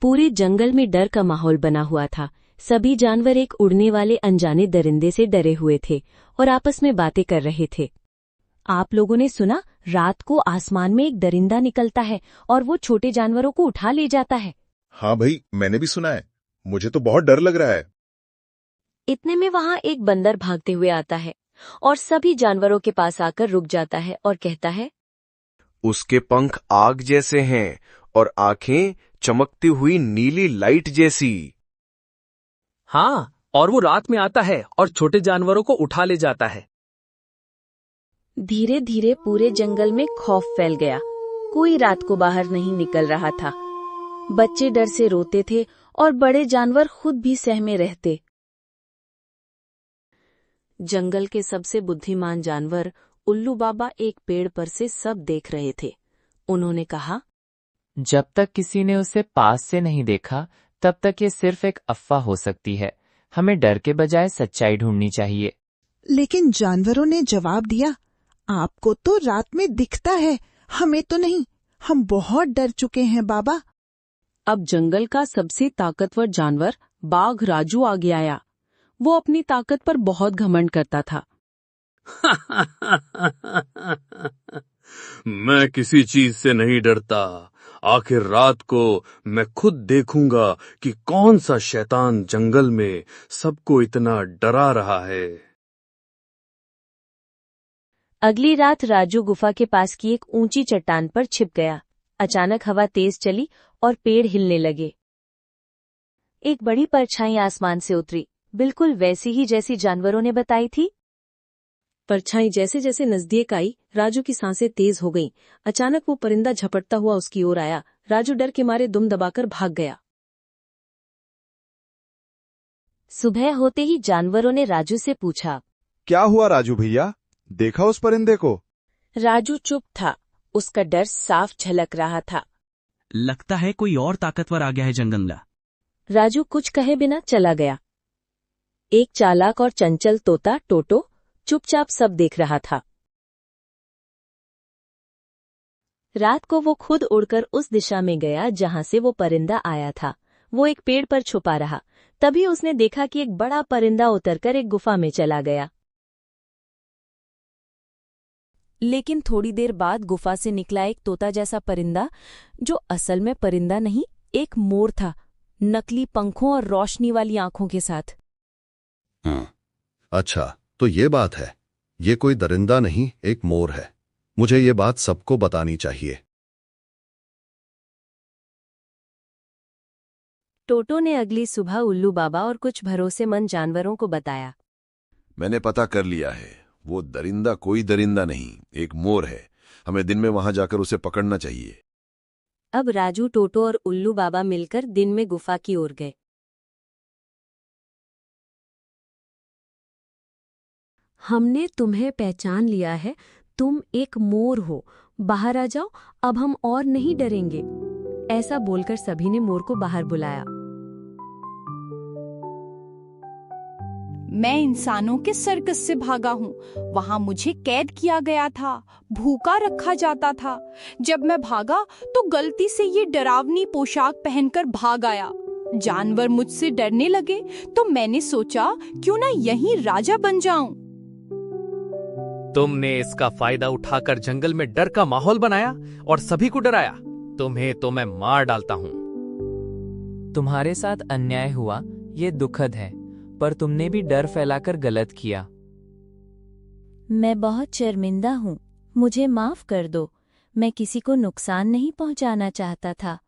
पूरे जंगल में डर का माहौल बना हुआ था। सभी जानवर एक उड़ने वाले अनजाने दरिंदे से डरे हुए थे और आपस में बातें कर रहे थे। आप लोगों ने सुना, रात को आसमान में एक दरिंदा निकलता है और वो छोटे जानवरों को उठा ले जाता है। हाँ भाई, मैंने भी सुना है। मुझे तो बहुत डर लग रहा है। इतने में वहां एक बंदर भागते हुए आता है और सभी जानवरों के पास आकर रुक जाता है और कहता है, उसके पंख आग जैसे हैं और आंखें चमकती हुई नीली लाइट जैसी। हाँ, और वो रात में आता है और छोटे जानवरों को उठा ले जाता है। धीरे धीरे पूरे जंगल में खौफ फैल गया। कोई रात को बाहर नहीं निकल रहा था। बच्चे डर से रोते थे और बड़े जानवर खुद भी सहमे रहते। जंगल के सबसे बुद्धिमान जानवर उल्लू बाबा एक पेड़ पर से सब देख रहे थे। उन्होंने कहा, जब तक किसी ने उसे पास से नहीं देखा तब तक ये सिर्फ एक अफवाह हो सकती है। हमें डर के बजाय सच्चाई ढूंढनी चाहिए। लेकिन जानवरों ने जवाब दिया, आपको तो रात में दिखता है, हमें तो नहीं। हम बहुत डर चुके हैं बाबा। अब जंगल का सबसे ताकतवर जानवर बाघ राजू आगे आया। वो अपनी ताकत पर बहुत घमंड करता था। मैं किसी चीज से नहीं डरता। आखिर रात को मैं खुद देखूंगा कि कौन सा शैतान जंगल में सबको इतना डरा रहा है। अगली रात राजू गुफा के पास की एक ऊंची चट्टान पर छिप गया। अचानक हवा तेज चली और पेड़ हिलने लगे। एक बड़ी परछाई आसमान से उतरी, बिल्कुल वैसी ही जैसी जानवरों ने बताई थी। परछाई जैसे जैसे नजदीक आई, राजू की सांसें तेज हो गईं। अचानक वो परिंदा झपटता हुआ उसकी ओर आया। राजू डर के मारे दुम दबाकर भाग गया। सुबह होते ही जानवरों ने राजू से पूछा, क्या हुआ राजू भैया, देखा उस परिंदे को? राजू चुप था। उसका डर साफ झलक रहा था। लगता है कोई और ताकतवर आ गया है जंगल में। राजू कुछ कहे बिना चला गया। एक चालाक और चंचल तोता टोटो चुपचाप सब देख रहा था। रात को वो खुद उड़कर उस दिशा में गया जहां से वो परिंदा आया था। वो एक पेड़ पर छुपा रहा। तभी उसने देखा कि एक बड़ा परिंदा उतरकर एक गुफा में चला गया। लेकिन थोड़ी देर बाद गुफा से निकला एक तोता जैसा परिंदा, जो असल में परिंदा नहीं, एक मोर था, नकली पंखों और रोशनी वाली आंखों के साथ। अच्छा, तो ये बात है। ये कोई दरिंदा नहीं, एक मोर है। मुझे ये बात सबको बतानी चाहिए। टोटो ने अगली सुबह उल्लू बाबा और कुछ भरोसेमंद जानवरों को बताया। मैंने पता कर लिया है, वो दरिंदा कोई दरिंदा नहीं, एक मोर है। हमें दिन में वहां जाकर उसे पकड़ना चाहिए। अब राजू, टोटो और उल्लू बाबा मिलकर दिन में गुफा की ओर गए। हमने तुम्हें पहचान लिया है, तुम एक मोर हो, बाहर आ जाओ, अब हम और नहीं डरेंगे। ऐसा बोलकर सभी ने मोर को बाहर बुलाया। मैं इंसानों के सर्कस से भागा हूँ। वहां मुझे कैद किया गया था, भूखा रखा जाता था। जब मैं भागा तो गलती से ये डरावनी पोशाक पहनकर भाग आया। जानवर मुझसे डरने लगे तो मैंने सोचा क्यों ना यहीं राजा बन जाऊं। तुमने इसका फायदा उठाकर जंगल में डर का माहौल बनाया और सभी को डराया। तुम्हें तो मैं मार डालता हूँ। तुम्हारे साथ अन्याय हुआ, ये दुखद है, पर तुमने भी डर फैलाकर गलत किया। मैं बहुत शर्मिंदा हूँ, मुझे माफ कर दो। मैं किसी को नुकसान नहीं पहुँचाना चाहता था।